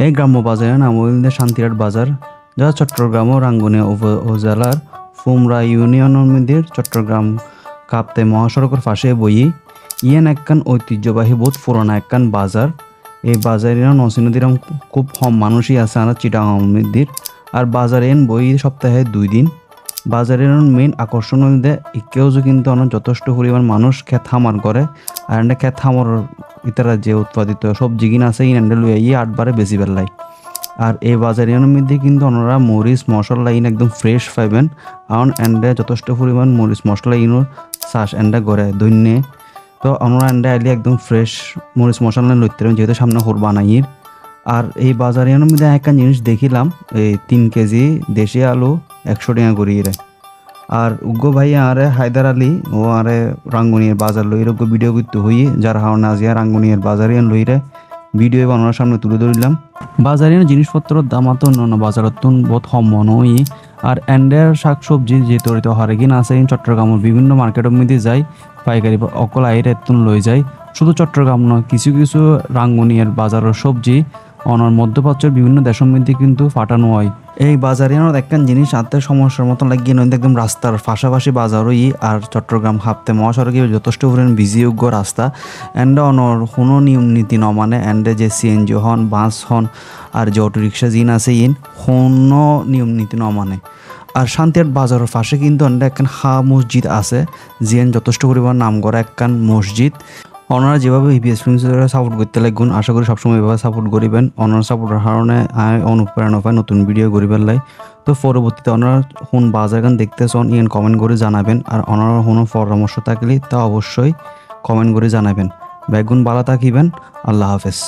এই গ্রাম্য বাজারের নাম হইল শান্তিরহাট বাজার, যা চট্টগ্রাম ও রাঙ্গুনিয়া উপজেলার ফুমরা ইউনিয়নের মধ্যে চট্টগ্রাম কাপ্তাই মহাসড়কের পাশে বই। ইয়ান একখান ঐতিহ্যবাহী বহুত পুরোনো একখান বাজার। এই বাজারের নদীরাম খুব কম মানুষই আছে আর চিটাগাং মধ্যে। আর বাজারে বই সপ্তাহে 2 দিন। বাজারের মেইন আকর্ষণ হইলে কেউ কিন্তু অনেক যথেষ্ট পরিমাণ মানুষ খেত খামার করে। আর এনে খেত খামার ইতারা যে উৎপাদিত সবজি কিনা আছে ইনান্ডে লুয়ে 8বারে বেশি বেলায়। আর এই বাজারের মধ্যে কিন্তু ওনারা মরিচ মশলা একদম ফ্রেশ পাইবেন। কারণ এন্ডে যথেষ্ট পরিমাণ মরিচ মশলা চাষ এন্ডা করে দৈন্যে। তো ওনারা এন্ডে আইলে একদম ফ্রেশ মরিচ মশলা লইতে যেহেতু সামনে হোর বানাইর। আর এই বাজারের মধ্যে একটা জিনিস দেখিলাম, এই 3 কেজি দেশি আলু 100 টাকা করিয়ে। আর উগ্র ভাই আরে হায়দার আলী ও আরে রাঙ্গুনিয়ার বাজার লইরে ভিডিও করতে হই, যার হাওনা আজিয়া রাঙ্গুনিয়ার বাজারিয়ান লইরে ভিডিও বানানোর সামনে তুলে ধরলাম। বাজারিয়ান জিনিসপত্রের দাম তো অন্যান্য বাজারত বহুত কম মনে হই। আর এন্ডের শাকসবজি যে তরিত হারেকিন আছে চট্টগ্রামের বিভিন্ন মার্কেটের মধ্যে যাই, পাইকারি অকল আইরে লই যায়। শুধু চট্টগ্রাম নয়, কিছু কিছু রাঙ্গুনিয়ার বাজারের সবজি অনর মধ্যপ্রাচ্যের বিভিন্ন দেশের মধ্যে কিন্তু পাঠানো হয়। এই বাজারে একখান জিনিস আনতে সমস্যার মতন লাগিয়ে নয়, একদম রাস্তার পাশাপাশি বাজারই। আর চট্টগ্রাম হাঁপতে মহাসড়কে যথেষ্ট পরিমাণ বিজিযোগ্য রাস্তা। এন্ডে অনর কোনো নিয়ম নীতি ন মানে এন্ডে যে সিএনজি হন বাস হন আর যে অটো রিক্সা জিন আছে কোনো নিয়ম নীতি ন মানে। আর শান্তিরহাট বাজারের পাশে কিন্তু এন্ডে একখান মসজিদ আছে, জিয়ান যথেষ্ট পরিমাণ নাম করা একখান মসজিদ। ওনারা যেভাবে ইপিএস ফিল্মসরা সাপোর্ট করতে লাগুন, আশা করি সবসময় এভাবে সাপোর্ট করিবেন। ওনারা সাপোর্টের কারণে অনুপ্রেরণা পায় নতুন ভিডিও করিবার লাই। তো পরবর্তীতে ওনারা কোন বাজার গান দেখতে চান কমেন্ট করে জানাবেন। আর ওনারা কোনো পরামর্শ থাকলে তা অবশ্যই কমেন্ট করে জানাবেন। ব্যাগুন ভালো থাকিবেন। আল্লাহ হাফেজ।